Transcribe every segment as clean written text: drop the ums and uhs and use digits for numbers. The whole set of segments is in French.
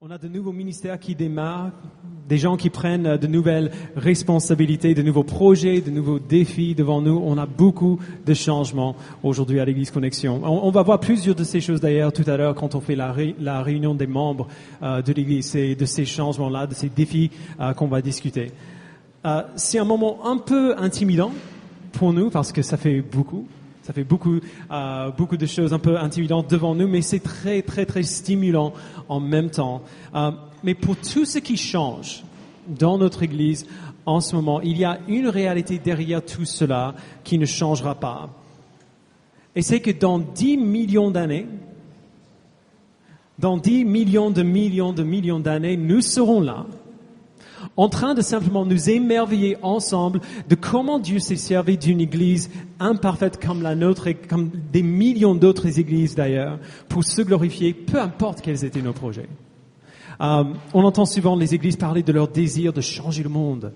On a de nouveaux ministères qui démarrent, des gens qui prennent de nouvelles responsabilités, de nouveaux projets, de nouveaux défis devant nous. On a beaucoup de changements aujourd'hui à l'Église Connexion. On va voir plusieurs de ces choses d'ailleurs tout à l'heure quand on fait la réunion des membres de l'Église. C'est de ces changements-là, de ces défis qu'on va discuter. C'est un moment un peu intimidant pour nous parce que ça fait beaucoup. Ça fait beaucoup de choses un peu intimidantes devant nous, mais c'est très, très, très stimulant en même temps. Mais pour tout ce qui change dans notre Église en ce moment, il y a une réalité derrière tout cela qui ne changera pas. Et c'est que dans 10 millions d'années, dans 10 millions d'années, nous serons là, en train de simplement nous émerveiller ensemble de comment Dieu s'est servi d'une église imparfaite comme la nôtre et comme des millions d'autres églises d'ailleurs pour se glorifier, peu importe quels étaient nos projets. On entend souvent les églises parler de leur désir de changer le monde.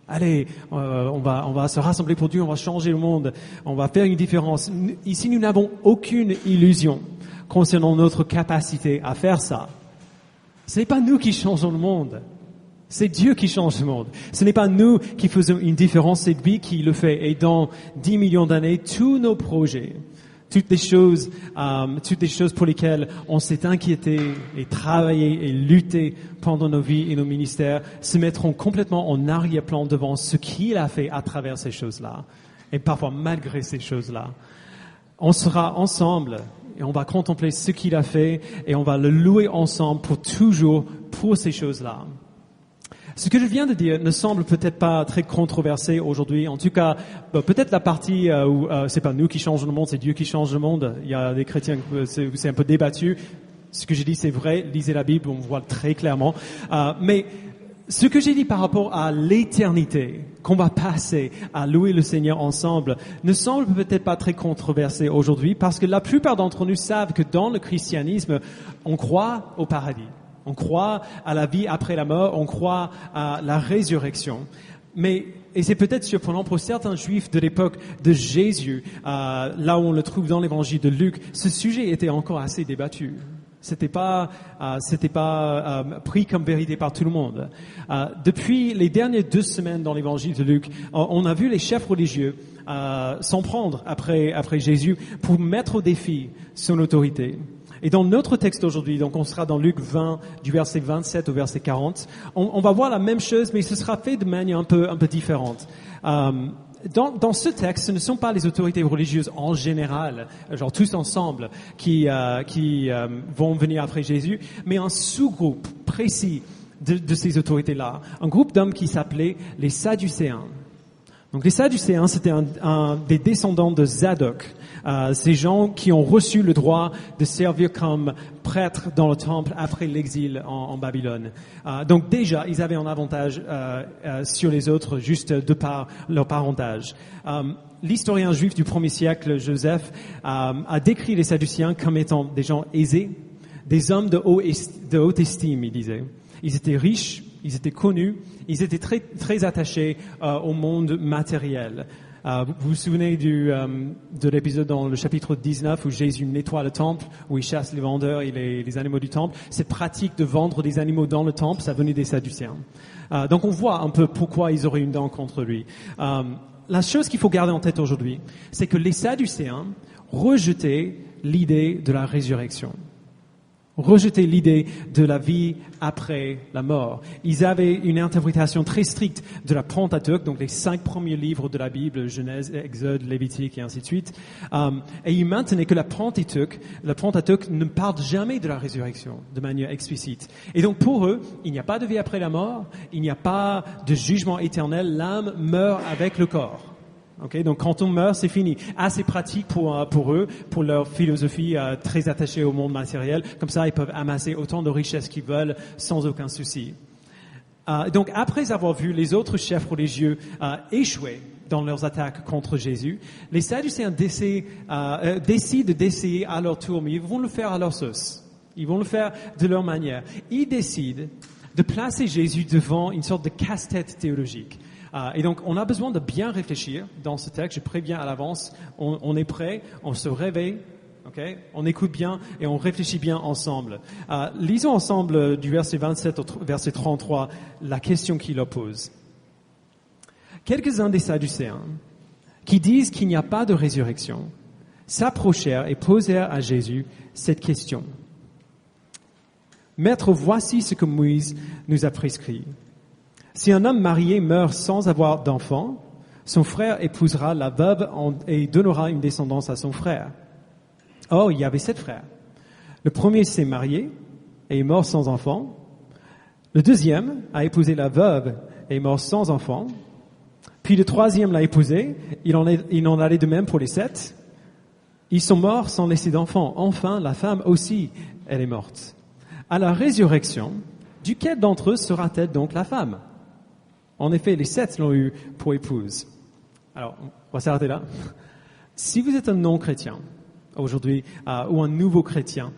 Allez, on va se rassembler pour Dieu, on va changer le monde, on va faire une différence. Ici, nous n'avons aucune illusion concernant notre capacité à faire ça. Ce n'est pas nous qui changeons le monde. C'est Dieu qui change le monde. Ce n'est pas nous qui faisons une différence, c'est lui qui le fait. Et dans 10 millions d'années, tous nos projets, toutes les choses pour lesquelles on s'est inquiété et travaillé et lutté pendant nos vies et nos ministères se mettront complètement en arrière-plan devant ce qu'il a fait à travers ces choses-là. Et parfois malgré ces choses-là. On sera ensemble et on va contempler ce qu'il a fait et on va le louer ensemble pour toujours pour ces choses-là. Ce que je viens de dire ne semble peut-être pas très controversé aujourd'hui. En tout cas, peut-être la partie où c'est pas nous qui changeons le monde, c'est Dieu qui change le monde. Il y a des chrétiens où c'est un peu débattu. Ce que j'ai dit, c'est vrai. Lisez la Bible, on voit très clairement. Mais ce que j'ai dit par rapport à l'éternité qu'on va passer à louer le Seigneur ensemble ne semble peut-être pas très controversé aujourd'hui parce que la plupart d'entre nous savent que dans le christianisme, on croit au paradis. On croit à la vie après la mort, on croit à la résurrection. Et c'est peut-être surprenant pour certains juifs de l'époque de Jésus, là où on le trouve dans l'évangile de Luc, ce sujet était encore assez débattu. C'était pas pris comme vérité par tout le monde. Depuis les dernières 2 semaines dans l'évangile de Luc, on a vu les chefs religieux s'en prendre après Jésus pour mettre au défi son autorité. Et dans notre texte aujourd'hui, donc on sera dans Luc 20, du verset 27 au verset 40, on va voir la même chose, mais ce sera fait de manière un peu différente. Dans ce texte, ce ne sont pas les autorités religieuses en général, genre tous ensemble, qui vont venir après Jésus, mais un sous-groupe précis de ces autorités-là. Un groupe d'hommes qui s'appelait les Sadducéens. Donc les Sadducéens, c'était des descendants de Zadok. Ces gens qui ont reçu le droit de servir comme prêtres dans le temple après l'exil en Babylone. Donc déjà, ils avaient un avantage sur les autres juste de par leur parentage. L'historien juif du 1er siècle, Joseph, a décrit les Sadducéens comme étant des gens aisés, des hommes de haute estime, il disait. Ils étaient riches, ils étaient connus, ils étaient très, très attachés au monde matériel. Vous vous souvenez de l'épisode dans le chapitre 19 où Jésus nettoie le temple, où il chasse les vendeurs et les animaux du temple. Cette pratique de vendre des animaux dans le temple, ça venait des Sadducéens. Donc on voit un peu pourquoi ils auraient une dent contre lui. La chose qu'il faut garder en tête aujourd'hui, c'est que les Sadducéens rejetaient l'idée de la résurrection. Rejeter l'idée de la vie après la mort. Ils avaient une interprétation très stricte de la Pentateuque, donc les 5 premiers livres de la Bible, Genèse, Exode, Lévitique et ainsi de suite. Et ils maintenaient que la Pentateuque ne parle jamais de la résurrection de manière explicite. Et donc pour eux, il n'y a pas de vie après la mort, il n'y a pas de jugement éternel, l'âme meurt avec le corps. Okay, donc quand on meurt, c'est fini. Assez pratique pour eux, pour leur philosophie très attachée au monde matériel. Comme ça, ils peuvent amasser autant de richesses qu'ils veulent sans aucun souci. Donc après avoir vu les autres chefs religieux échouer dans leurs attaques contre Jésus, les Sadducéens décident d'essayer à leur tour, mais ils vont le faire à leur sauce. Ils vont le faire de leur manière. Ils décident de placer Jésus devant une sorte de casse-tête théologique. Et donc, on a besoin de bien réfléchir dans ce texte. Je préviens à l'avance, on est prêt, on se réveille, Okay? On écoute bien et on réfléchit bien ensemble. Lisons ensemble du verset 27 au verset 33 la question qu'il leur pose. Quelques-uns des Sadducéens qui disent qu'il n'y a pas de résurrection s'approchèrent et posèrent à Jésus cette question. Maître, voici ce que Moïse nous a prescrit. Si un homme marié meurt sans avoir d'enfant, son frère épousera la veuve et donnera une descendance à son frère. Or, il y avait 7 frères. Le premier s'est marié et est mort sans enfant. Le deuxième a épousé la veuve et est mort sans enfant. Puis le troisième l'a épousée. Il en allait de même pour les 7. Ils sont morts sans laisser d'enfant. Enfin, la femme aussi, elle est morte. À la résurrection, duquel d'entre eux sera-t-elle donc la femme? En effet, les 7 l'ont eu pour épouse. Alors, on va s'arrêter là. Si vous êtes un non-chrétien aujourd'hui ou un nouveau chrétien,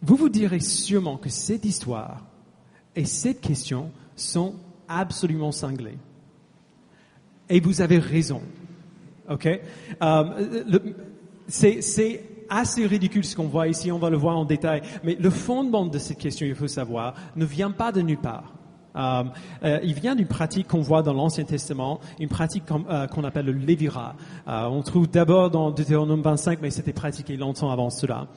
vous vous direz sûrement que cette histoire et cette question sont absolument cinglées. Et vous avez raison. Ok? C'est assez ridicule ce qu'on voit ici, on va le voir en détail. Mais le fondement de cette question, il faut savoir, ne vient pas de nulle part. Il vient d'une pratique qu'on voit dans l'Ancien Testament, une pratique qu'on appelle le lévirat. On trouve d'abord dans Deutéronome 25, mais c'était pratiqué longtemps avant cela.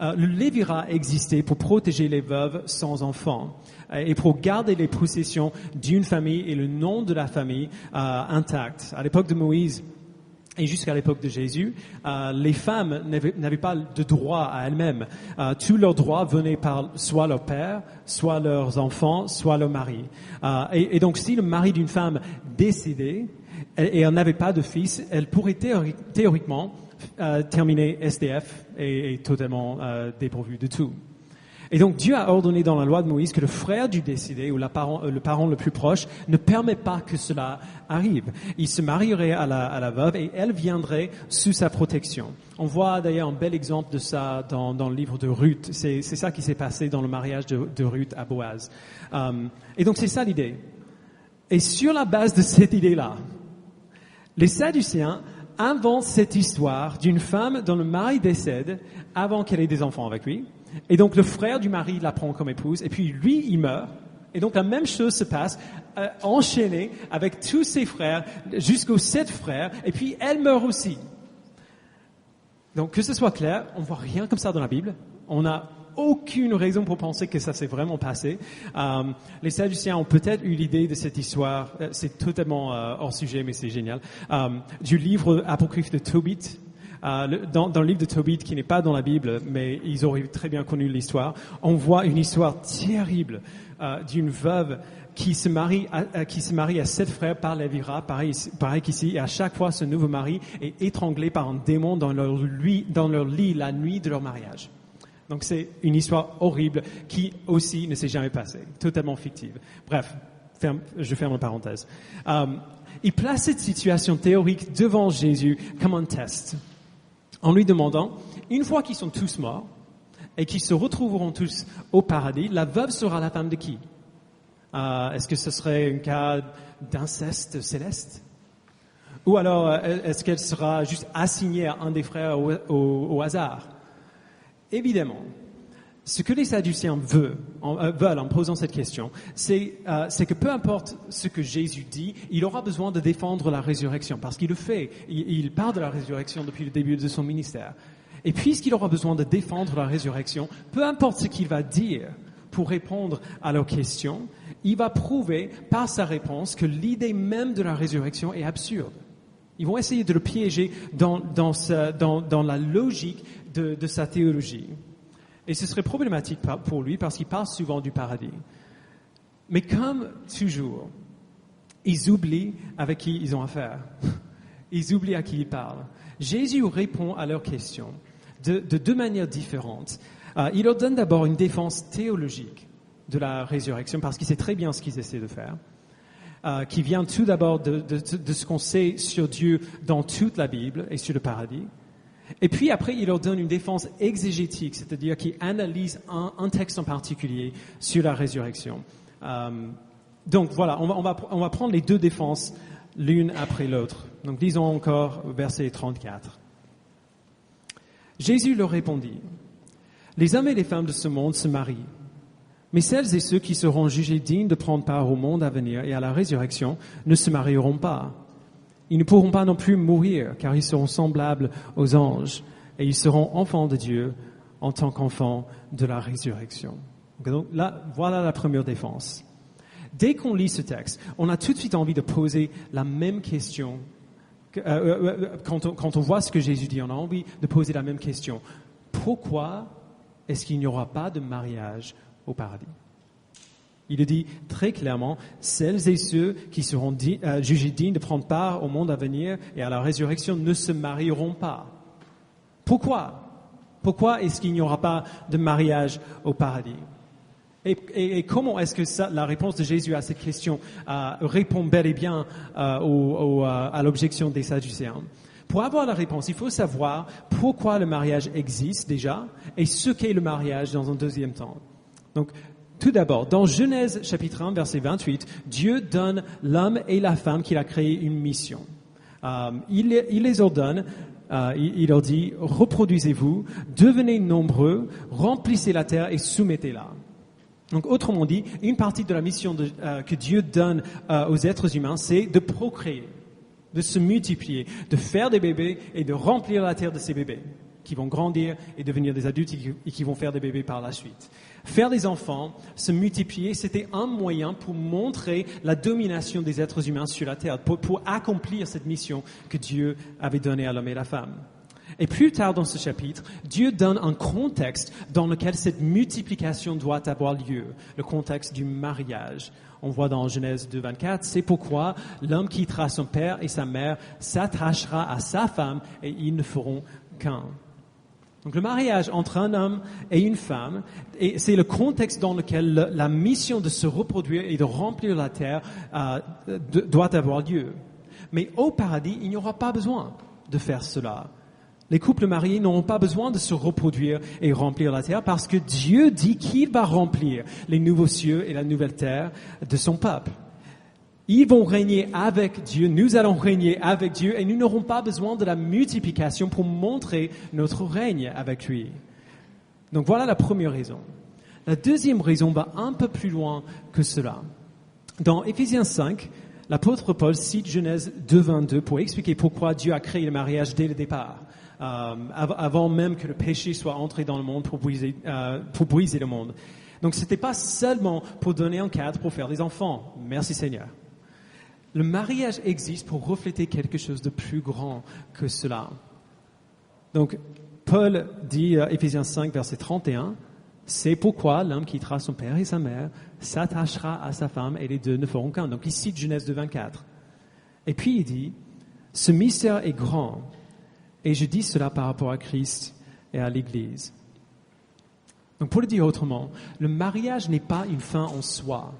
Le lévirat existait pour protéger les veuves sans enfants et pour garder les possessions d'une famille et le nom de la famille intact. À l'époque de Moïse et jusqu'à l'époque de Jésus, les femmes n'avaient pas de droit à elles-mêmes. Tous leurs droits venaient par soit leur père, soit leurs enfants, soit leur mari. Et donc, si le mari d'une femme décédait et elle n'avait pas de fils, elle pourrait théoriquement terminer SDF et totalement dépourvue de tout. Et donc Dieu a ordonné dans la loi de Moïse que le frère du décédé ou le parent le plus proche ne permet pas que cela arrive. Il se marierait à la veuve et elle viendrait sous sa protection. On voit d'ailleurs un bel exemple de ça dans le livre de Ruth. C'est ça qui s'est passé dans le mariage de Ruth à Boaz. Et donc c'est ça l'idée. Et sur la base de cette idée-là, les Sadducéens inventent cette histoire d'une femme dont le mari décède avant qu'elle ait des enfants avec lui. Et donc le frère du mari la prend comme épouse, et puis lui, il meurt. Et donc la même chose se passe, enchaînée avec tous ses frères, jusqu'aux 7 frères, et puis elle meurt aussi. Donc que ce soit clair, on voit rien comme ça dans la Bible. On n'a aucune raison pour penser que ça s'est vraiment passé. Les Sadducéens ont peut-être eu l'idée de cette histoire, c'est totalement hors sujet, mais c'est génial, du livre apocryphe de Tobit. Dans le livre de Tobit, qui n'est pas dans la Bible, mais ils auraient très bien connu l'histoire, on voit une histoire terrible d'une veuve qui se marie à 7 frères par lévirat, pareil qu'ici, et à chaque fois, ce nouveau mari est étranglé par un démon dans leur lit la nuit de leur mariage. Donc c'est une histoire horrible qui aussi ne s'est jamais passée, totalement fictive. Bref, je ferme la parenthèse. Il place cette situation théorique devant Jésus comme un test, en lui demandant, une fois qu'ils sont tous morts et qu'ils se retrouveront tous au paradis, la veuve sera la femme de qui? Est-ce que ce serait un cas d'inceste céleste? Ou alors, est-ce qu'elle sera juste assignée à un des frères au hasard? Évidemment, ce que les Sadducéens veulent en posant cette question, c'est que peu importe ce que Jésus dit, il aura besoin de défendre la résurrection, parce qu'il le fait. Il parle de la résurrection depuis le début de son ministère. Et puisqu'il aura besoin de défendre la résurrection, peu importe ce qu'il va dire pour répondre à leurs questions, il va prouver par sa réponse que l'idée même de la résurrection est absurde. Ils vont essayer de le piéger dans la logique de sa théologie. Et ce serait problématique pour lui parce qu'il parle souvent du paradis. Mais comme toujours, ils oublient avec qui ils ont affaire. Ils oublient à qui ils parlent. Jésus répond à leurs questions de 2 manières différentes. Il leur donne d'abord une défense théologique de la résurrection parce qu'il sait très bien ce qu'ils essaient de faire. Qui vient tout d'abord de ce qu'on sait sur Dieu dans toute la Bible et sur le paradis. Et puis après, il leur donne une défense exégétique, c'est-à-dire qu'il analyse un texte en particulier sur la résurrection. Donc voilà, on va prendre les 2 défenses l'une après l'autre. Donc lisons encore verset 34. Jésus leur répondit, « Les hommes et les femmes de ce monde se marient, mais celles et ceux qui seront jugés dignes de prendre part au monde à venir et à la résurrection ne se marieront pas. Ils ne pourront pas non plus mourir, car ils seront semblables aux anges, et ils seront enfants de Dieu en tant qu'enfants de la résurrection. » Donc là, voilà la première défense. Dès qu'on lit ce texte, on a tout de suite envie de poser la même question. Quand on voit ce que Jésus dit, on a envie de poser la même question. Pourquoi est-ce qu'il n'y aura pas de mariage au paradis? Il le dit très clairement, celles et ceux qui seront jugés dignes de prendre part au monde à venir et à la résurrection ne se marieront pas. Pourquoi? Pourquoi est-ce qu'il n'y aura pas de mariage au paradis? Et comment est-ce que la réponse de Jésus à cette question répond bel et bien à l'objection des Sadducéens? Pour avoir la réponse, il faut savoir pourquoi le mariage existe déjà et ce qu'est le mariage dans un deuxième temps. Donc, tout d'abord, dans Genèse chapitre 1, verset 28, Dieu donne l'homme et la femme qu'il a créé une mission. Il les ordonne, il leur dit, reproduisez-vous, devenez nombreux, remplissez la terre et soumettez-la. Donc, autrement dit, une partie de la mission que Dieu donne aux êtres humains, c'est de procréer, de se multiplier, de faire des bébés et de remplir la terre de ces bébés, qui vont grandir et devenir des adultes et qui vont faire des bébés par la suite. Faire des enfants, se multiplier, c'était un moyen pour montrer la domination des êtres humains sur la terre, pour accomplir cette mission que Dieu avait donnée à l'homme et la femme. Et plus tard dans ce chapitre, Dieu donne un contexte dans lequel cette multiplication doit avoir lieu, le contexte du mariage. On voit dans Genèse 2, 24, c'est pourquoi l'homme quittera son père et sa mère, s'attachera à sa femme et ils ne feront qu'un. Donc le mariage entre un homme et une femme, et c'est le contexte dans lequel la mission de se reproduire et de remplir la terre doit avoir lieu. Mais au paradis, il n'y aura pas besoin de faire cela. Les couples mariés n'auront pas besoin de se reproduire et remplir la terre parce que Dieu dit qu'il va remplir les nouveaux cieux et la nouvelle terre de son peuple. Ils vont régner avec Dieu, nous allons régner avec Dieu et nous n'aurons pas besoin de la multiplication pour montrer notre règne avec lui. Donc voilà la première raison. La deuxième raison va un peu plus loin que cela. Dans Éphésiens 5, l'apôtre Paul cite Genèse 2.22 pour expliquer pourquoi Dieu a créé le mariage dès le départ. Avant même que le péché soit entré dans le monde pour briser le monde. Donc c'était pas seulement pour donner un cadre pour faire des enfants. Merci Seigneur. Le mariage existe pour refléter quelque chose de plus grand que cela. Donc Paul dit, Éphésiens 5, verset 31, « C'est pourquoi l'homme quittera son père et sa mère, s'attachera à sa femme et les deux ne feront qu'un. » Donc il cite Genèse 2, 24. Et puis il dit, « Ce mystère est grand. » Et je dis cela par rapport à Christ et à l'Église. Donc pour le dire autrement, le mariage n'est pas une fin en soi.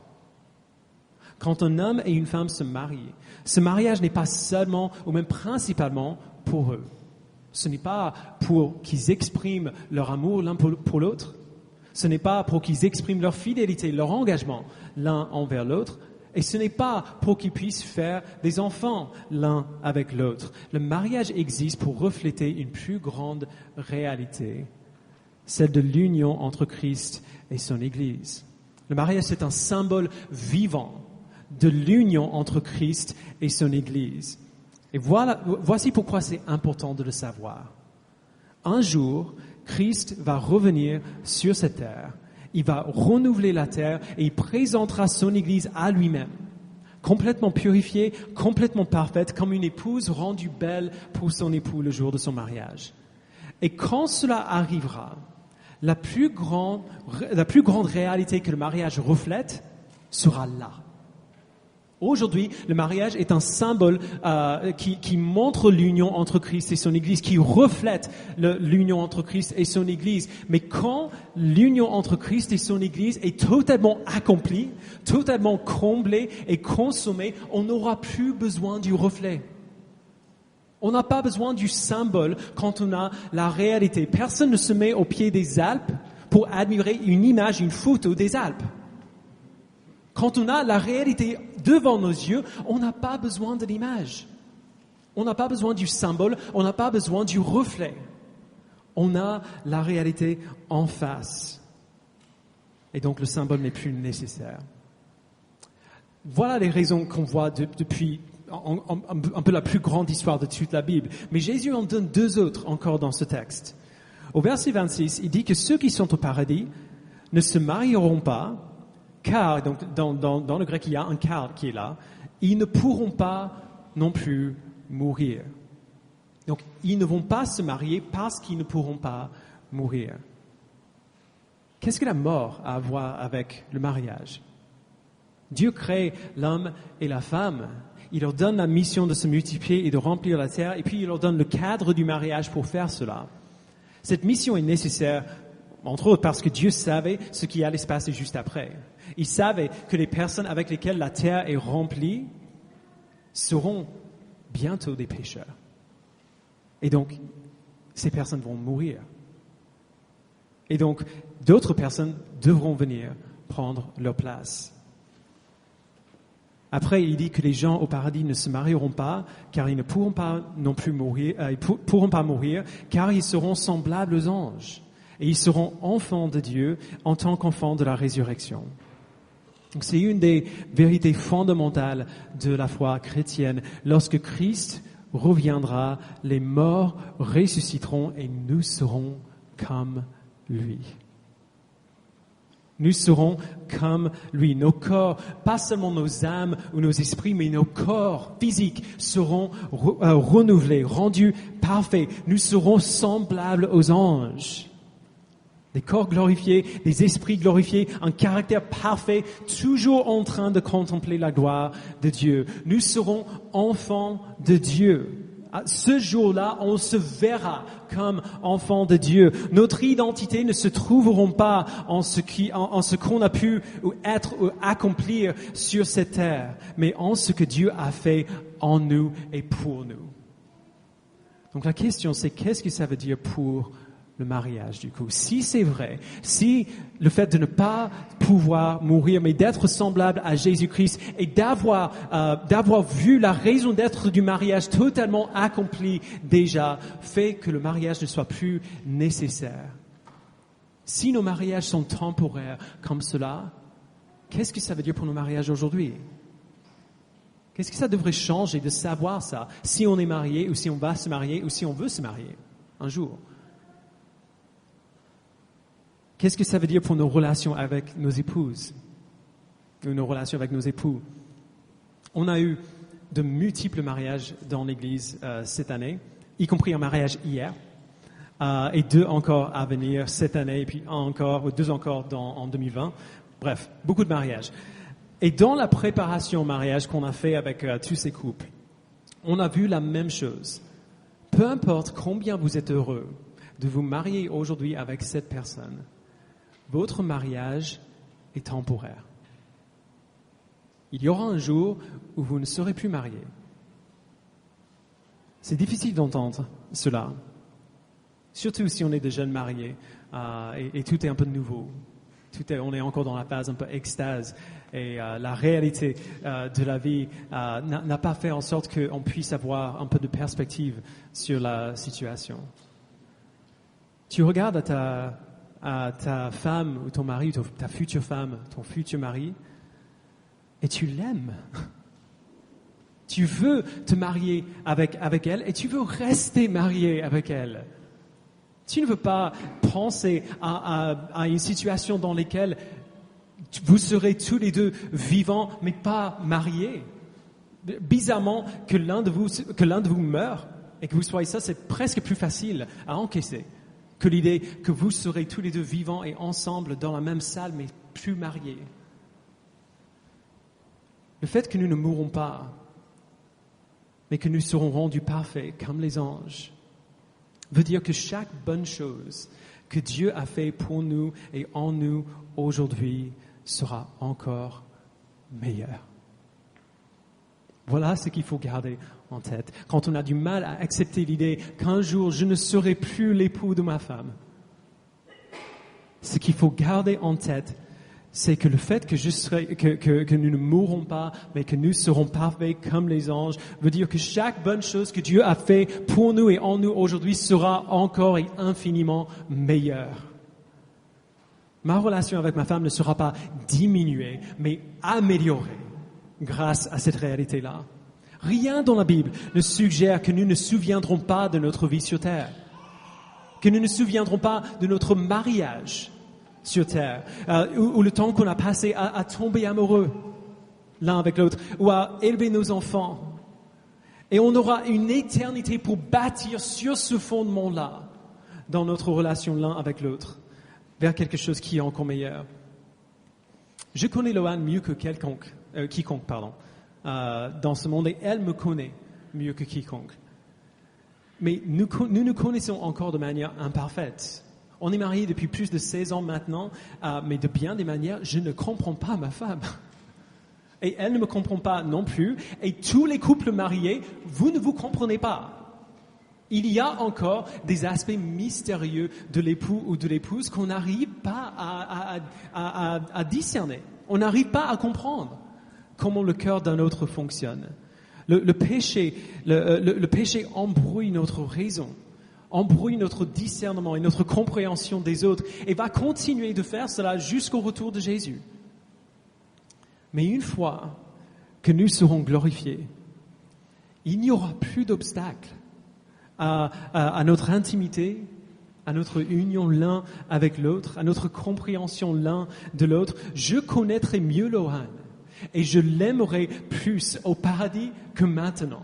Quand un homme et une femme se marient, ce mariage n'est pas seulement ou même principalement pour eux. Ce n'est pas pour qu'ils expriment leur amour l'un pour l'autre. Ce n'est pas pour qu'ils expriment leur fidélité, leur engagement l'un envers l'autre. Et ce n'est pas pour qu'ils puissent faire des enfants l'un avec l'autre. Le mariage existe pour refléter une plus grande réalité, celle de l'union entre Christ et son Église. Le mariage, c'est un symbole vivant de l'union entre Christ et son Église. Et voici pourquoi c'est important de le savoir. Un jour, Christ va revenir sur cette terre. Il va renouveler la terre et il présentera son Église à lui-même, complètement purifiée, complètement parfaite, comme une épouse rendue belle pour son époux le jour de son mariage. Et quand cela arrivera, la plus grande réalité que le mariage reflète sera là. Aujourd'hui, le mariage est un symbole qui montre l'union entre Christ et son Église, qui reflète l'union entre Christ et son Église. Mais quand l'union entre Christ et son Église est totalement accomplie, totalement comblée et consommée, on n'aura plus besoin du reflet. On n'a pas besoin du symbole quand on a la réalité. Personne ne se met au pied des Alpes pour admirer une image, une photo des Alpes. Quand on a la réalité devant nos yeux, on n'a pas besoin de l'image. On n'a pas besoin du symbole, on n'a pas besoin du reflet. On a la réalité en face. Et donc le symbole n'est plus nécessaire. Voilà les raisons qu'on voit depuis un peu la plus grande histoire de toute la Bible. Mais Jésus en donne deux autres encore dans ce texte. Au verset 26, il dit que ceux qui sont au paradis ne se marieront pas, car, donc dans le grec il y a un car qui est là, ils ne pourront pas non plus mourir. Donc ils ne vont pas se marier parce qu'ils ne pourront pas mourir. Qu'est-ce que la mort a à voir avec le mariage? Dieu crée l'homme et la femme. Il leur donne la mission de se multiplier et de remplir la terre, et puis il leur donne le cadre du mariage pour faire cela. Cette mission est nécessaire, entre autres, parce que Dieu savait ce qui allait se passer juste après. Il savait que les personnes avec lesquelles la terre est remplie seront bientôt des pécheurs. Et donc, ces personnes vont mourir. Et donc, d'autres personnes devront venir prendre leur place. Après, il dit que les gens au paradis ne se marieront pas, car ils ne pourront pas non plus mourir, pourront pas mourir, car ils seront semblables aux anges. Et ils seront enfants de Dieu en tant qu'enfants de la résurrection. Donc, c'est une des vérités fondamentales de la foi chrétienne. Lorsque Christ reviendra, les morts ressusciteront et nous serons comme lui. Nous serons comme lui. Nos corps, pas seulement nos âmes ou nos esprits, mais nos corps physiques seront renouvelés, rendus parfaits. Nous serons semblables aux anges. Des corps glorifiés, des esprits glorifiés, un caractère parfait, toujours en train de contempler la gloire de Dieu. Nous serons enfants de Dieu. À ce jour-là, on se verra comme enfants de Dieu. Notre identité ne se trouvera pas en ce qu'on a pu être ou accomplir sur cette terre, mais en ce que Dieu a fait en nous et pour nous. Donc la question, c'est qu'est-ce que ça veut dire pour le mariage, du coup? Si c'est vrai, si le fait de ne pas pouvoir mourir, mais d'être semblable à Jésus-Christ et d'avoir vu la raison d'être du mariage totalement accomplie déjà, fait que le mariage ne soit plus nécessaire. Si nos mariages sont temporaires comme cela, qu'est-ce que ça veut dire pour nos mariages aujourd'hui? Qu'est-ce que ça devrait changer de savoir ça, si on est marié ou si on va se marier ou si on veut se marier un jour? Qu'est-ce que ça veut dire pour nos relations avec nos épouses ou nos relations avec nos époux? On a eu de multiples mariages dans l'Église cette année, y compris un mariage hier, et 2 encore à venir cette année, et puis 2 encore en 2020. Bref, beaucoup de mariages. Et dans la préparation au mariage qu'on a fait avec tous ces couples, on a vu la même chose. Peu importe combien vous êtes heureux de vous marier aujourd'hui avec cette personne, votre mariage est temporaire. Il y aura un jour où vous ne serez plus mariés. C'est difficile d'entendre cela, surtout si on est de jeunes mariés et tout est un peu nouveau. On est encore dans la phase un peu extase et la réalité de la vie n'a pas fait en sorte qu'on puisse avoir un peu de perspective sur la situation. Tu regardes à ta femme ou ton mari, ou ta future femme, ton futur mari, et tu l'aimes. Tu veux te marier avec elle et tu veux rester marié avec elle. Tu ne veux pas penser à une situation dans laquelle vous serez tous les deux vivants mais pas mariés. Bizarrement, que l'un de vous meure et que vous soyez ça, c'est presque plus facile à encaisser que l'idée que vous serez tous les deux vivants et ensemble dans la même salle, mais plus mariés. Le fait que nous ne mourrons pas, mais que nous serons rendus parfaits comme les anges, veut dire que chaque bonne chose que Dieu a fait pour nous et en nous aujourd'hui sera encore meilleure. Voilà ce qu'il faut garder en tête. Quand on a du mal à accepter l'idée qu'un jour je ne serai plus l'époux de ma femme, ce qu'il faut garder en tête, c'est que le fait que nous ne mourrons pas, mais que nous serons parfaits comme les anges, veut dire que chaque bonne chose que Dieu a fait pour nous et en nous aujourd'hui sera encore et infiniment meilleure. Ma relation avec ma femme ne sera pas diminuée, mais améliorée grâce à cette réalité-là. Rien dans la Bible ne suggère que nous ne souviendrons pas de notre vie sur terre, que nous ne souviendrons pas de notre mariage sur terre, ou le temps qu'on a passé à tomber amoureux l'un avec l'autre, ou à élever nos enfants. Et on aura une éternité pour bâtir sur ce fondement-là, dans notre relation l'un avec l'autre, vers quelque chose qui est encore meilleur. Je connais Loane mieux que quiconque, dans ce monde, et elle me connaît mieux que quiconque. Mais nous nous connaissons encore de manière imparfaite. On est mariés depuis plus de 16 ans maintenant, mais de bien des manières, je ne comprends pas ma femme. Et elle ne me comprend pas non plus. Et tous les couples mariés, vous ne vous comprenez pas. Il y a encore des aspects mystérieux de l'époux ou de l'épouse qu'on n'arrive pas à discerner. On n'arrive pas à comprendre comment le cœur d'un autre fonctionne. Le péché embrouille notre raison, embrouille notre discernement et notre compréhension des autres et va continuer de faire cela jusqu'au retour de Jésus. Mais une fois que nous serons glorifiés, il n'y aura plus d'obstacles à notre intimité, à notre union l'un avec l'autre, à notre compréhension l'un de l'autre. Je connaîtrai mieux Loane et je l'aimerai plus au paradis que maintenant.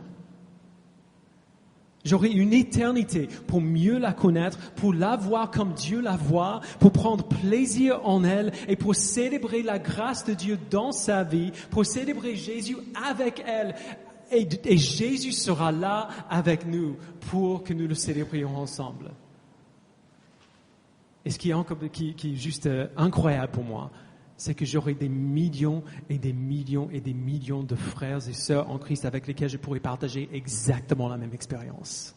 J'aurai une éternité pour mieux la connaître, pour la voir comme Dieu la voit, pour prendre plaisir en elle et pour célébrer la grâce de Dieu dans sa vie, pour célébrer Jésus avec elle. Et Jésus sera là avec nous pour que nous le célébrions ensemble. Et ce qui est juste incroyable pour moi, c'est que j'aurai des millions et des millions et des millions de frères et sœurs en Christ avec lesquels je pourrai partager exactement la même expérience.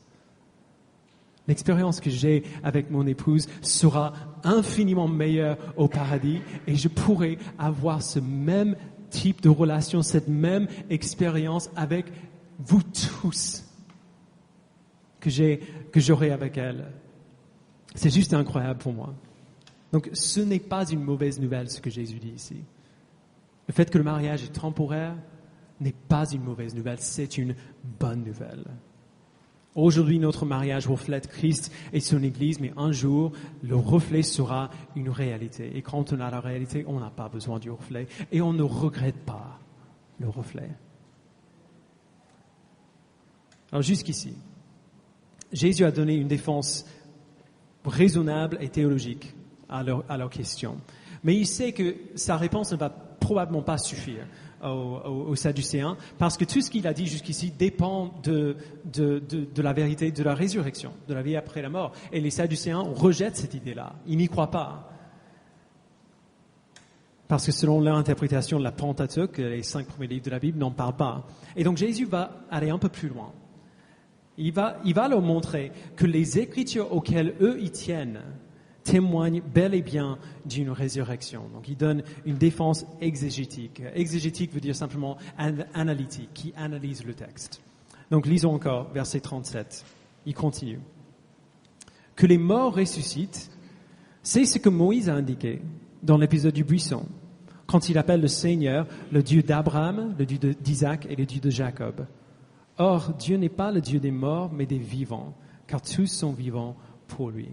L'expérience que j'ai avec mon épouse sera infiniment meilleure au paradis et je pourrai avoir ce même type de relation, cette même expérience avec vous tous que j'aurai avec elle. C'est juste incroyable pour moi. Donc, ce n'est pas une mauvaise nouvelle, ce que Jésus dit ici. Le fait que le mariage est temporaire n'est pas une mauvaise nouvelle, c'est une bonne nouvelle. Aujourd'hui, notre mariage reflète Christ et son Église, mais un jour, le reflet sera une réalité. Et quand on a la réalité, on n'a pas besoin du reflet et on ne regrette pas le reflet. Alors, jusqu'ici, Jésus a donné une défense raisonnable et théologique à leur question. Mais il sait que sa réponse ne va probablement pas suffire aux Sadducéens, parce que tout ce qu'il a dit jusqu'ici dépend de la vérité de la résurrection, de la vie après la mort. Et les Sadducéens rejettent cette idée-là. Ils n'y croient pas. Parce que selon leur interprétation de la Pentateuque, les 5 premiers livres de la Bible n'en parlent pas. Et donc Jésus va aller un peu plus loin. Il va leur montrer que les Écritures auxquelles eux y tiennent témoigne bel et bien d'une résurrection. Donc, il donne une défense exégétique. Exégétique veut dire simplement analytique, qui analyse le texte. Donc, lisons encore, verset 37. Il continue. Que les morts ressuscitent, c'est ce que Moïse a indiqué dans l'épisode du buisson, quand il appelle le Seigneur le Dieu d'Abraham, le Dieu d'Isaac et le Dieu de Jacob. Or, Dieu n'est pas le Dieu des morts, mais des vivants, car tous sont vivants pour lui.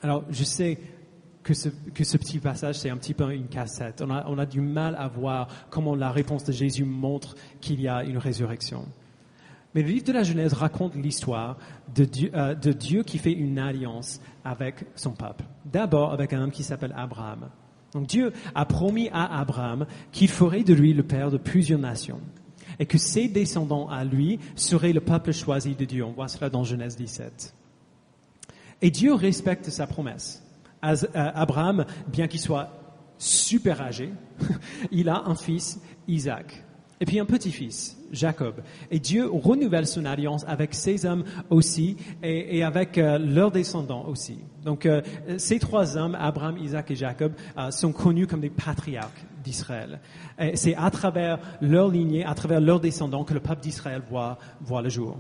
Alors, je sais que ce petit passage, c'est un petit peu une cassette. On a du mal à voir comment la réponse de Jésus montre qu'il y a une résurrection. Mais le livre de la Genèse raconte l'histoire de Dieu qui fait une alliance avec son peuple. D'abord avec un homme qui s'appelle Abraham. Donc Dieu a promis à Abraham qu'il ferait de lui le père de plusieurs nations et que ses descendants à lui seraient le peuple choisi de Dieu. On voit cela dans Genèse 17. Et Dieu respecte sa promesse. Abraham, bien qu'il soit super âgé, il a un fils, Isaac. Et puis un petit-fils, Jacob. Et Dieu renouvelle son alliance avec ces hommes aussi et avec leurs descendants aussi. Donc ces trois hommes, Abraham, Isaac et Jacob, sont connus comme des patriarches d'Israël. Et c'est à travers leur lignée, à travers leurs descendants que le peuple d'Israël voit le jour.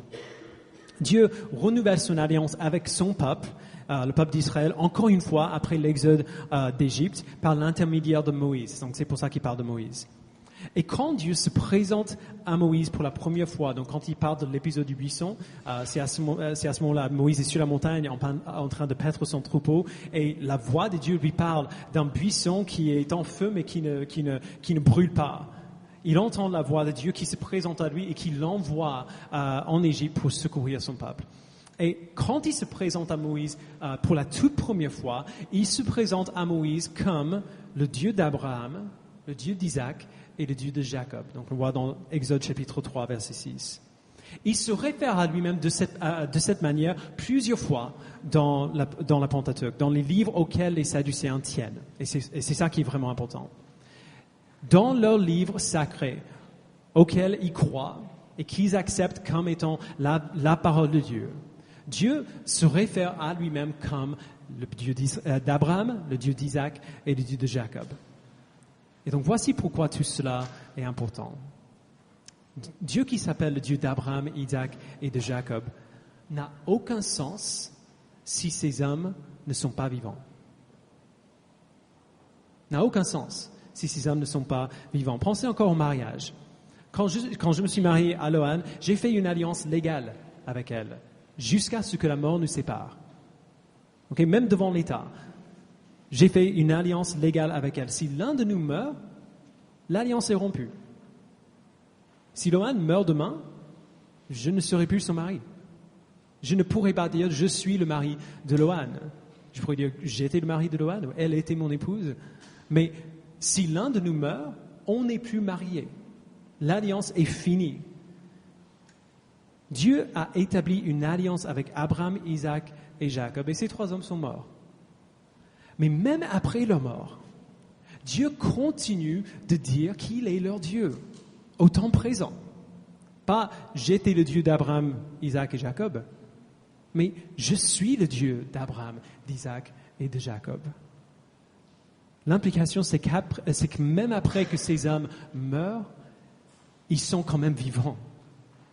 Dieu renouvelle son alliance avec son peuple, le peuple d'Israël, encore une fois après l'exode d'Égypte, par l'intermédiaire de Moïse. Donc c'est pour ça qu'il parle de Moïse. Et quand Dieu se présente à Moïse pour la première fois, donc quand il parle de l'épisode du buisson, c'est à ce moment-là, Moïse est sur la montagne en train de paître son troupeau, et la voix de Dieu lui parle d'un buisson qui est en feu mais qui ne brûle pas. Il entend la voix de Dieu qui se présente à lui et qui l'envoie en Égypte pour secourir son peuple. Et quand il se présente à Moïse pour la toute première fois, il se présente à Moïse comme le Dieu d'Abraham, le Dieu d'Isaac et le Dieu de Jacob. Donc on voit dans Exode chapitre 3, verset 6. Il se réfère à lui-même de cette manière plusieurs fois dans la Pentateuque, dans les livres auxquels les Sadducéens tiennent. Et c'est ça qui est vraiment important. Dans leurs livres sacrés auxquels ils croient et qu'ils acceptent comme étant la parole de Dieu, Dieu se réfère à lui-même comme le Dieu d'Abraham, le Dieu d'Isaac et le Dieu de Jacob. Et donc voici pourquoi tout cela est important. Dieu qui s'appelle le Dieu d'Abraham, Isaac et de Jacob n'a aucun sens si ces hommes ne sont pas vivants. N'a aucun sens si ces hommes ne sont pas vivants. Pensez encore au mariage. Quand je me suis marié à Loane, j'ai fait une alliance légale avec elle, jusqu'à ce que la mort nous sépare. Okay? Même devant l'État. J'ai fait une alliance légale avec elle. Si l'un de nous meurt, l'alliance est rompue. Si Loane meurt demain, je ne serai plus son mari. Je ne pourrai pas dire « je suis le mari de Loane ». Je pourrais dire « j'étais le mari de Loane » ou « elle était mon épouse ». Mais si l'un de nous meurt, on n'est plus mariés. L'alliance est finie. Dieu a établi une alliance avec Abraham, Isaac et Jacob, et ces trois hommes sont morts. Mais même après leur mort, Dieu continue de dire qu'il est leur Dieu, au temps présent. Pas « j'étais le Dieu d'Abraham, Isaac et Jacob », mais « je suis le Dieu d'Abraham, d'Isaac et de Jacob ». L'implication, c'est que même après que ces hommes meurent, ils sont quand même vivants.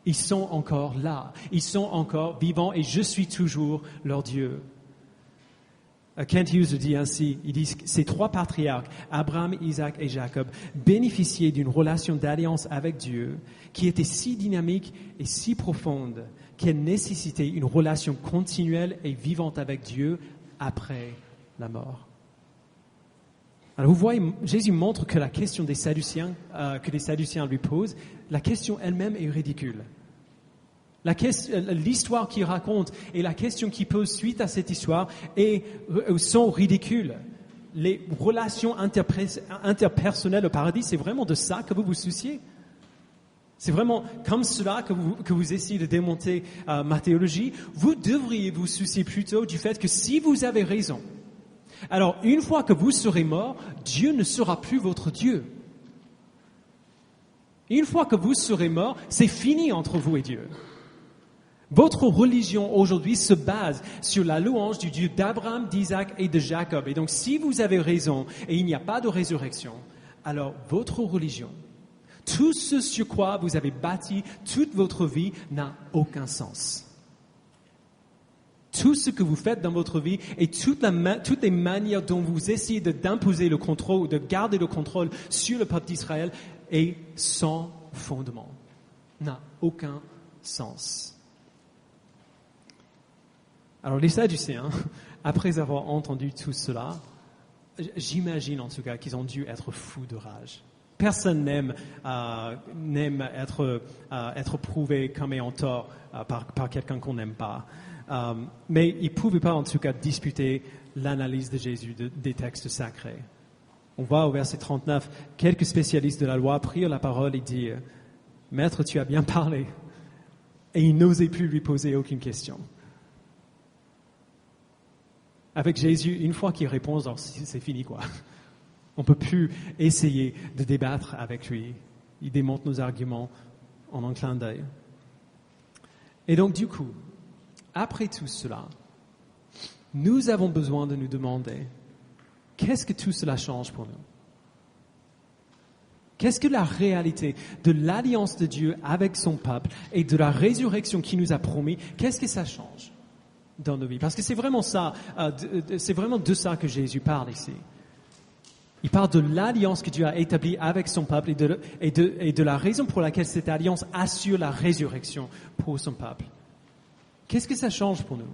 Ils sont encore là. Ils sont encore vivants et je suis toujours leur Dieu. Kent Hughes le dit ainsi, il dit que ces trois patriarches, Abraham, Isaac et Jacob, bénéficiaient d'une relation d'alliance avec Dieu qui était si dynamique et si profonde qu'elle nécessitait une relation continuelle et vivante avec Dieu après la mort. Alors vous voyez, Jésus montre que la question des Sadducéens, que les Sadducéens lui posent, la question elle-même est ridicule. L'histoire qu'il raconte et la question qu'il pose suite à cette histoire sont ridicules. Les relations interpersonnelles au paradis, c'est vraiment de ça que vous vous souciez. C'est vraiment comme cela que vous essayez de démonter ma théologie. Vous devriez vous soucier plutôt du fait que si vous avez raison, alors une fois que vous serez mort, Dieu ne sera plus votre Dieu. Une fois que vous serez mort, c'est fini entre vous et Dieu. Votre religion aujourd'hui se base sur la louange du Dieu d'Abraham, d'Isaac et de Jacob. Et donc si vous avez raison et il n'y a pas de résurrection, alors votre religion, tout ce sur quoi vous avez bâti toute votre vie n'a aucun sens. Tout ce que vous faites dans votre vie et toutes les manières dont vous essayez d'imposer le contrôle ou de garder le contrôle sur le peuple d'Israël est sans fondement, n'a aucun sens. Alors les Sadducéens, après avoir entendu tout cela, j'imagine en tout cas qu'ils ont dû être fous de rage. Personne n'aime être prouvé comme ayant tort par quelqu'un qu'on n'aime pas. Mais ils ne pouvaient pas en tout cas disputer l'analyse de Jésus des textes sacrés. On voit au verset 39, quelques spécialistes de la loi prirent la parole et dirent « Maître, tu as bien parlé ». Et ils n'osaient plus lui poser aucune question. Avec Jésus, une fois qu'il répond, c'est fini quoi. On ne peut plus essayer de débattre avec lui. il démonte nos arguments en un clin d'œil. Et donc du coup, après tout cela, nous avons besoin de nous demander, qu'est-ce que tout cela change pour nous? Qu'est-ce que la réalité de l'alliance de Dieu avec son peuple et de la résurrection qu'il nous a promis, qu'est-ce que ça change dans nos vies? Parce que c'est vraiment ça, c'est vraiment de ça que Jésus parle ici. Il parle de l'alliance que Dieu a établie avec son peuple et de la raison pour laquelle cette alliance assure la résurrection pour son peuple. Qu'est-ce que ça change pour nous?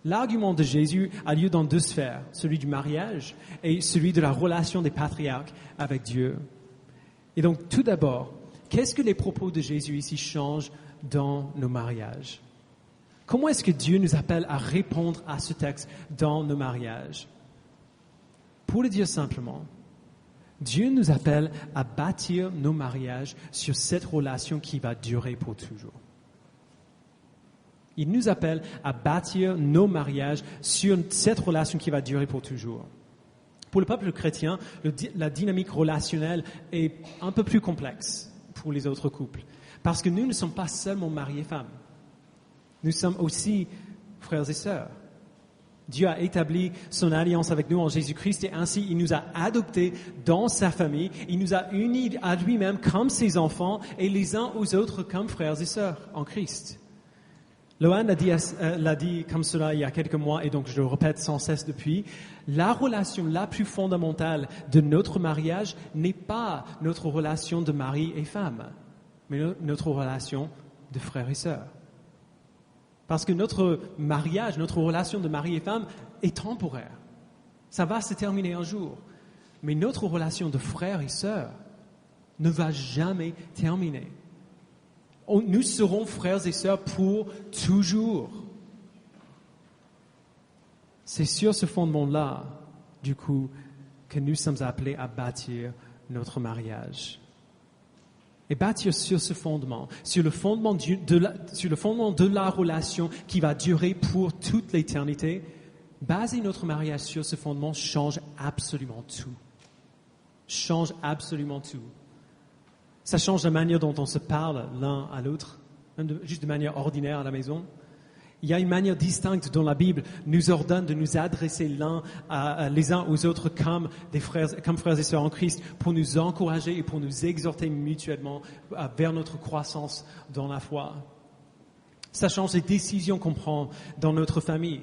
L'argument de Jésus a lieu dans deux sphères, celui du mariage et celui de la relation des patriarches avec Dieu. Et donc, tout d'abord, qu'est-ce que les propos de Jésus ici changent dans nos mariages? Comment est-ce que Dieu nous appelle à répondre à ce texte dans nos mariages? Pour le dire simplement, Dieu nous appelle à bâtir nos mariages sur cette relation qui va durer pour toujours. Il nous appelle à bâtir nos mariages sur cette relation qui va durer pour toujours. Pour le peuple chrétien, la dynamique relationnelle est un peu plus complexe pour les autres couples. Parce que nous ne sommes pas seulement mari et femme. Nous sommes aussi frères et sœurs. Dieu a établi son alliance avec nous en Jésus-Christ et ainsi il nous a adoptés dans sa famille. Il nous a unis à lui-même comme ses enfants et les uns aux autres comme frères et sœurs en Christ. Lohan l'a dit comme cela il y a quelques mois et donc je le répète sans cesse depuis. La relation la plus fondamentale de notre mariage n'est pas notre relation de mari et femme, mais notre relation de frères et sœurs. Parce que notre mariage, notre relation de mari et femme est temporaire. Ça va se terminer un jour. Mais notre relation de frères et sœurs ne va jamais terminer. Nous serons frères et sœurs pour toujours. C'est sur ce fondement-là, du coup, que nous sommes appelés à bâtir notre mariage. Et bâtir sur ce fondement, sur le fondement de la relation qui va durer pour toute l'éternité, baser notre mariage sur ce fondement change absolument tout. Change absolument tout. Ça change la manière dont on se parle l'un à l'autre, même juste de manière ordinaire à la maison. Il y a une manière distincte dont la Bible nous ordonne de nous adresser les uns aux autres comme frères et sœurs en Christ pour nous encourager et pour nous exhorter mutuellement vers notre croissance dans la foi. Ça change les décisions qu'on prend dans notre famille.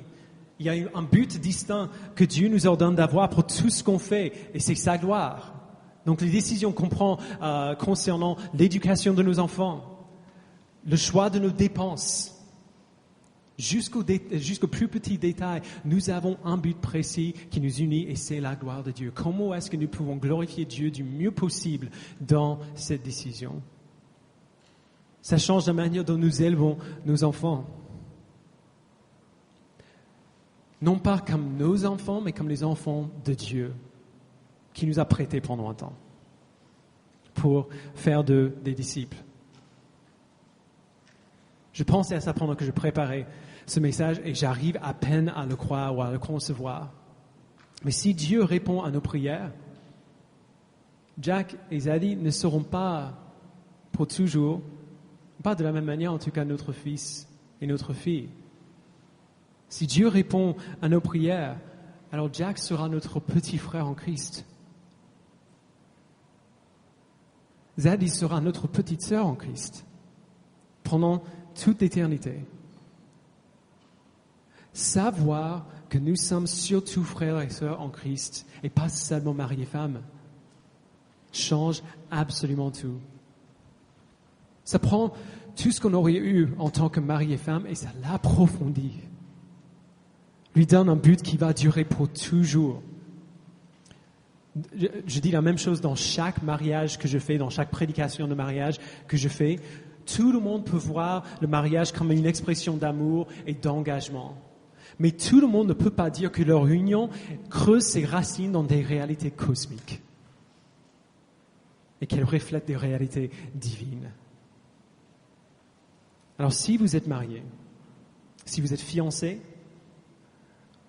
Il y a un but distinct que Dieu nous ordonne d'avoir pour tout ce qu'on fait et c'est sa gloire. Donc les décisions qu'on prend concernant l'éducation de nos enfants, le choix de nos dépenses, jusqu'au plus petit détail, nous avons un but précis qui nous unit et c'est la gloire de Dieu. Comment est-ce que nous pouvons glorifier Dieu du mieux possible dans cette décision? Ça change la manière dont nous élevons nos enfants. Non pas comme nos enfants, mais comme les enfants de Dieu qui nous a prêtés pendant un temps pour faire des disciples. Je pensais à ça pendant que je préparais ce message et j'arrive à peine à le croire ou à le concevoir. Mais si Dieu répond à nos prières, Jack et Zadie ne seront pas pour toujours, pas de la même manière en tout cas notre fils et notre fille. Si Dieu répond à nos prières, alors Jack sera notre petit frère en Christ. Zadie sera notre petite sœur en Christ pendant toute l'éternité. Savoir que nous sommes surtout frères et sœurs en Christ et pas seulement mari et femme change absolument tout. Ça prend tout ce qu'on aurait eu en tant que mari et femme et ça l'approfondit. Lui donne un but qui va durer pour toujours. Je dis la même chose dans chaque mariage que je fais, dans chaque prédication de mariage que je fais. Tout le monde peut voir le mariage comme une expression d'amour et d'engagement. Mais tout le monde ne peut pas dire que leur union creuse ses racines dans des réalités cosmiques et qu'elle reflète des réalités divines. Alors si vous êtes marié, si vous êtes fiancé,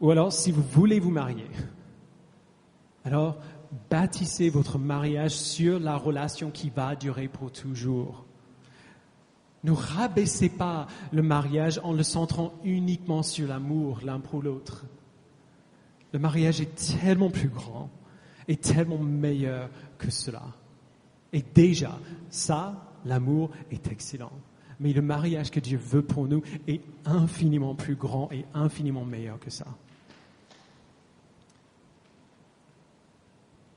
ou alors si vous voulez vous marier, alors bâtissez votre mariage sur la relation qui va durer pour toujours. Ne rabaissez pas le mariage en le centrant uniquement sur l'amour l'un pour l'autre. Le mariage est tellement plus grand et tellement meilleur que cela. Et déjà, ça, l'amour est excellent. Mais le mariage que Dieu veut pour nous est infiniment plus grand et infiniment meilleur que ça.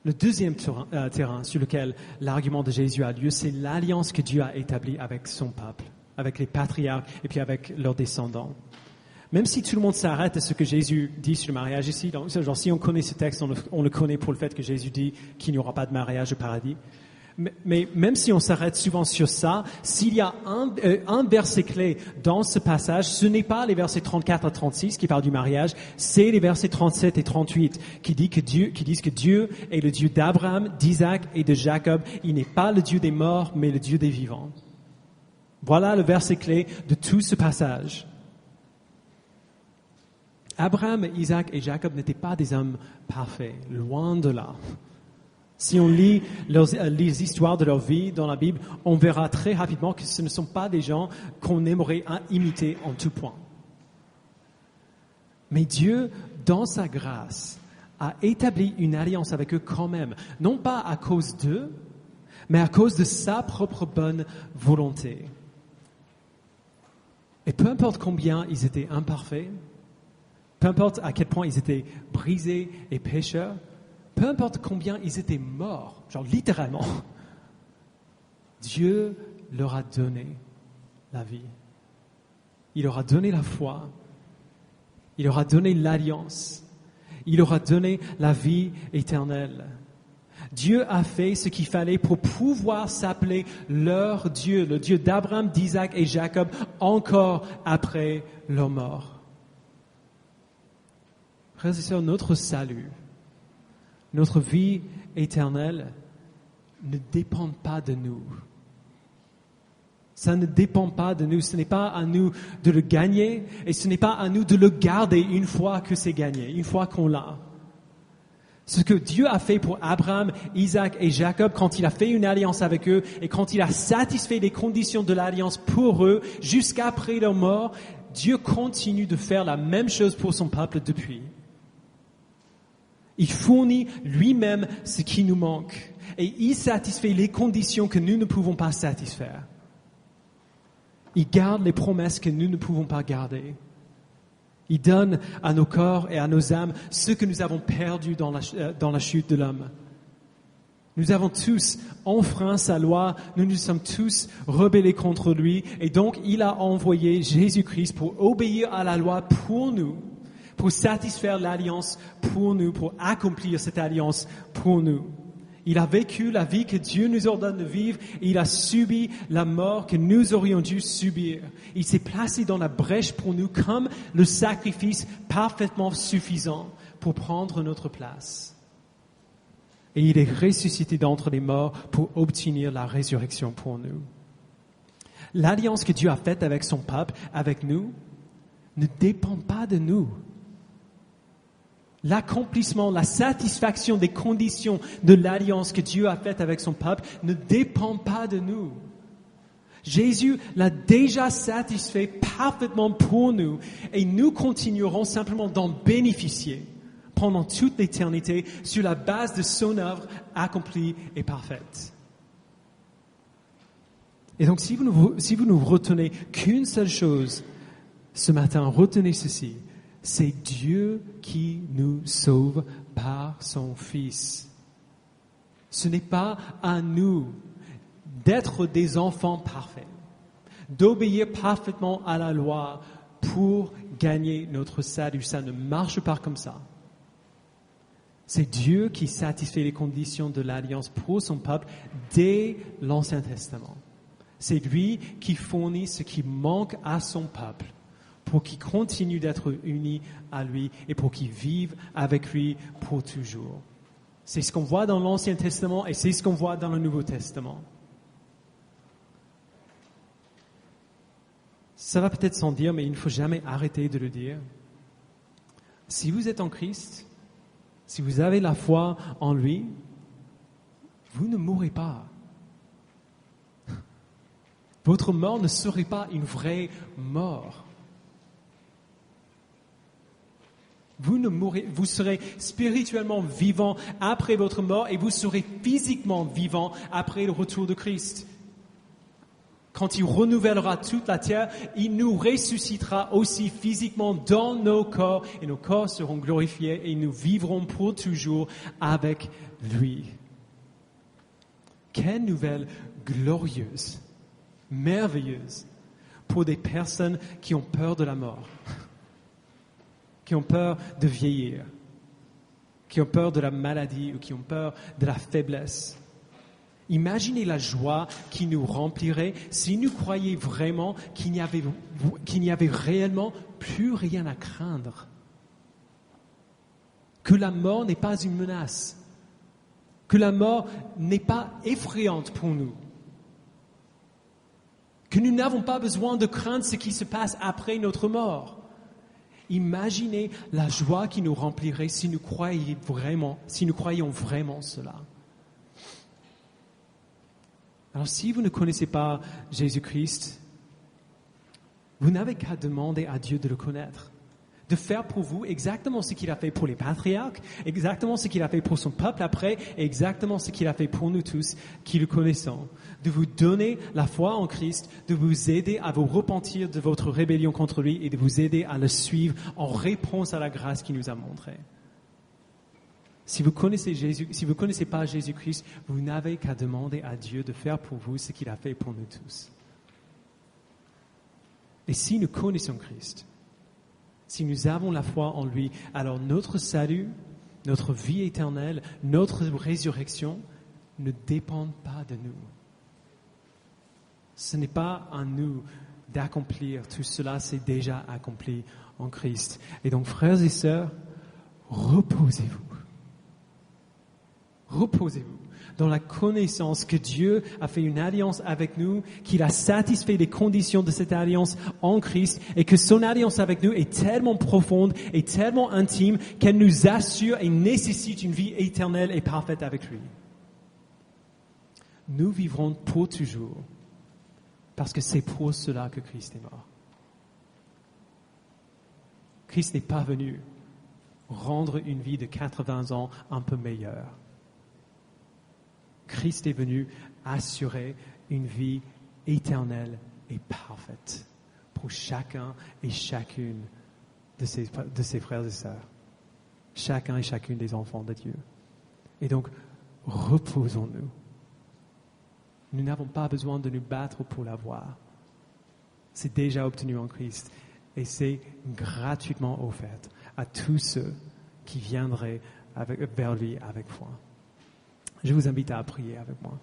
Le deuxième terrain sur lequel l'argument de Jésus a lieu, c'est l'alliance que Dieu a établie avec son peuple, avec les patriarches et puis avec leurs descendants. Même si tout le monde s'arrête à ce que Jésus dit sur le mariage ici, donc, genre, si on connaît ce texte, on le connaît pour le fait que Jésus dit qu'il n'y aura pas de mariage au paradis. Mais même si on s'arrête souvent sur ça, s'il y a un verset clé dans ce passage, ce n'est pas les versets 34 à 36 qui parlent du mariage, c'est les versets 37 et 38 qui disent que Dieu est le Dieu d'Abraham, d'Isaac et de Jacob. Il n'est pas le Dieu des morts, mais le Dieu des vivants. Voilà le verset clé de tout ce passage. Abraham, Isaac et Jacob n'étaient pas des hommes parfaits, loin de là. Si on lit les histoires de leur vie dans la Bible, on verra très rapidement que ce ne sont pas des gens qu'on aimerait imiter en tout point. Mais Dieu, dans sa grâce, a établi une alliance avec eux quand même, non pas à cause d'eux, mais à cause de sa propre bonne volonté. Et peu importe combien ils étaient imparfaits, peu importe à quel point ils étaient brisés et pécheurs, peu importe combien ils étaient morts, genre littéralement, Dieu leur a donné la vie. Il leur a donné la foi. Il leur a donné l'alliance. Il leur a donné la vie éternelle. Dieu a fait ce qu'il fallait pour pouvoir s'appeler leur Dieu, le Dieu d'Abraham, d'Isaac et Jacob, encore après leur mort. Frères et sœurs, notre salut, notre vie éternelle ne dépend pas de nous. Ça ne dépend pas de nous. Ce n'est pas à nous de le gagner et ce n'est pas à nous de le garder une fois que c'est gagné, une fois qu'on l'a. Ce que Dieu a fait pour Abraham, Isaac et Jacob quand il a fait une alliance avec eux et quand il a satisfait les conditions de l'alliance pour eux jusqu'après leur mort, Dieu continue de faire la même chose pour son peuple depuis. Il fournit lui-même ce qui nous manque et il satisfait les conditions que nous ne pouvons pas satisfaire. Il garde les promesses que nous ne pouvons pas garder. Il donne à nos corps et à nos âmes ce que nous avons perdu dans la chute de l'homme. Nous avons tous enfreint sa loi, nous nous sommes tous rebellés contre lui et donc il a envoyé Jésus-Christ pour obéir à la loi pour nous, pour satisfaire l'alliance pour nous, pour accomplir cette alliance pour nous. Il a vécu la vie que Dieu nous ordonne de vivre et il a subi la mort que nous aurions dû subir. Il s'est placé dans la brèche pour nous comme le sacrifice parfaitement suffisant pour prendre notre place. Et il est ressuscité d'entre les morts pour obtenir la résurrection pour nous. L'alliance que Dieu a faite avec son peuple, avec nous, ne dépend pas de nous. L'accomplissement, la satisfaction des conditions de l'alliance que Dieu a faite avec son peuple ne dépend pas de nous. Jésus l'a déjà satisfait parfaitement pour nous et nous continuerons simplement d'en bénéficier pendant toute l'éternité sur la base de son œuvre accomplie et parfaite. Et donc si vous ne retenez qu'une seule chose ce matin, retenez ceci. C'est Dieu qui nous sauve par son Fils. Ce n'est pas à nous d'être des enfants parfaits, d'obéir parfaitement à la loi pour gagner notre salut. Ça ne marche pas comme ça. C'est Dieu qui satisfait les conditions de l'alliance pour son peuple dès l'Ancien Testament. C'est lui qui fournit ce qui manque à son peuple pour qu'il continue d'être uni à lui et pour qu'il vive avec lui pour toujours. C'est ce qu'on voit dans l'Ancien Testament et c'est ce qu'on voit dans le Nouveau Testament. Ça va peut-être sans dire, mais il ne faut jamais arrêter de le dire. Si vous êtes en Christ, Si vous avez la foi en lui, vous ne mourrez pas. Votre mort ne serait pas une vraie mort. Vous serez spirituellement vivant après votre mort et vous serez physiquement vivant après le retour de Christ. Quand il renouvellera toute la terre, il nous ressuscitera aussi physiquement dans nos corps et nos corps seront glorifiés et nous vivrons pour toujours avec lui. Quelle nouvelle glorieuse, merveilleuse pour des personnes qui ont peur de la mort, qui ont peur de vieillir, qui ont peur de la maladie ou qui ont peur de la faiblesse. Imaginez la joie qui nous remplirait si nous croyions vraiment qu'il n'y avait réellement plus rien à craindre. Que la mort n'est pas une menace. Que la mort n'est pas effrayante pour nous. Que nous n'avons pas besoin de craindre ce qui se passe après notre mort. Imaginez la joie qui nous remplirait si nous croyions vraiment cela. Alors si vous ne connaissez pas Jésus-Christ, vous n'avez qu'à demander à Dieu de le connaître, de faire pour vous exactement ce qu'il a fait pour les patriarches, exactement ce qu'il a fait pour son peuple après, et exactement ce qu'il a fait pour nous tous qui le connaissons, de vous donner la foi en Christ, de vous aider à vous repentir de votre rébellion contre lui et de vous aider à le suivre en réponse à la grâce qu'il nous a montrée. Si vous connaissez pas Jésus-Christ, vous n'avez qu'à demander à Dieu de faire pour vous ce qu'il a fait pour nous tous. Et si nous connaissons Christ, si nous avons la foi en lui, alors notre salut, notre vie éternelle, notre résurrection ne dépendent pas de nous. Ce n'est pas à nous d'accomplir tout cela, c'est déjà accompli en Christ. Et donc, frères et sœurs, reposez-vous. Reposez-vous dans la connaissance que Dieu a fait une alliance avec nous, qu'il a satisfait les conditions de cette alliance en Christ et que son alliance avec nous est tellement profonde et tellement intime qu'elle nous assure et nécessite une vie éternelle et parfaite avec lui. Nous vivrons pour toujours parce que c'est pour cela que Christ est mort. Christ n'est pas venu rendre une vie de 80 ans un peu meilleure. Christ est venu assurer une vie éternelle et parfaite pour chacun et chacune de ses frères et sœurs, chacun et chacune des enfants de Dieu. Et donc, reposons-nous. Nous n'avons pas besoin de nous battre pour l'avoir. C'est déjà obtenu en Christ et c'est gratuitement offert à tous ceux qui viendraient vers lui avec foi. Je vous invite à prier avec moi.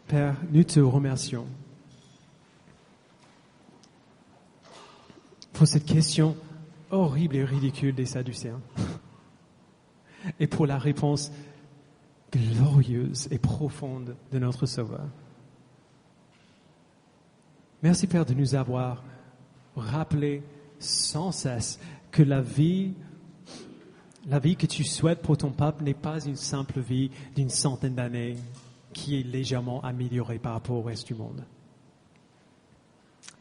Père, nous te remercions pour cette question horrible et ridicule des Sadducéens et pour la réponse glorieuse et profonde de notre Sauveur. Merci Père de nous avoir rappelé sans cesse que la vie que tu souhaites pour ton peuple n'est pas une simple vie d'une centaine d'années qui est légèrement améliorée par rapport au reste du monde.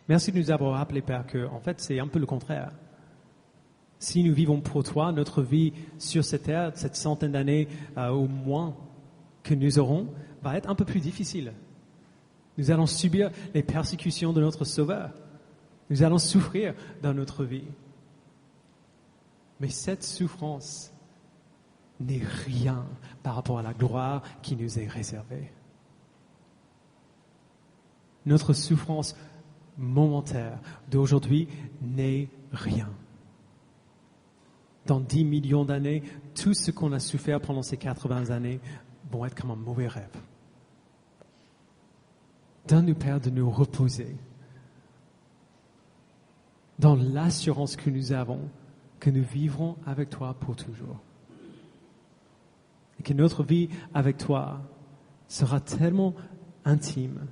Merci de nous avoir rappelé, Père, que en fait, c'est un peu le contraire. Si nous vivons pour toi, notre vie sur cette terre, cette centaine d'années au moins que nous aurons, va être un peu plus difficile. Nous allons subir les persécutions de notre Sauveur. Nous allons souffrir dans notre vie. Mais cette souffrance n'est rien par rapport à la gloire qui nous est réservée. Notre souffrance momentaire d'aujourd'hui n'est rien. Dans 10 millions d'années, tout ce qu'on a souffert pendant ces 80 années vont être comme un mauvais rêve. Donne-nous, Père, de nous reposer dans l'assurance que nous avons que nous vivrons avec toi pour toujours. Et que notre vie avec toi sera tellement intime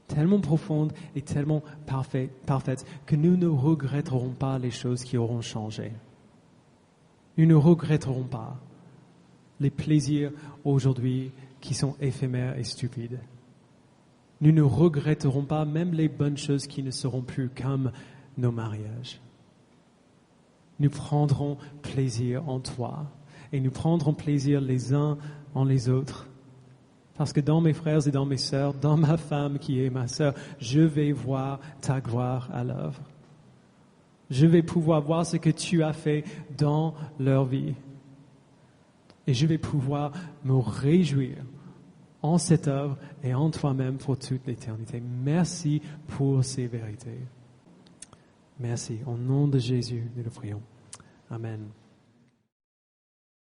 tellement profonde et tellement parfaite que nous ne regretterons pas les choses qui auront changé. Nous ne regretterons pas les plaisirs aujourd'hui qui sont éphémères et stupides. Nous ne regretterons pas même les bonnes choses qui ne seront plus comme nos mariages. Nous prendrons plaisir en toi et nous prendrons plaisir les uns en les autres. Parce que dans mes frères et dans mes sœurs, dans ma femme qui est ma sœur, je vais voir ta gloire à l'œuvre. Je vais pouvoir voir ce que tu as fait dans leur vie. Et je vais pouvoir me réjouir en cette œuvre et en toi-même pour toute l'éternité. Merci pour ces vérités. Merci. Au nom de Jésus, nous le prions. Amen.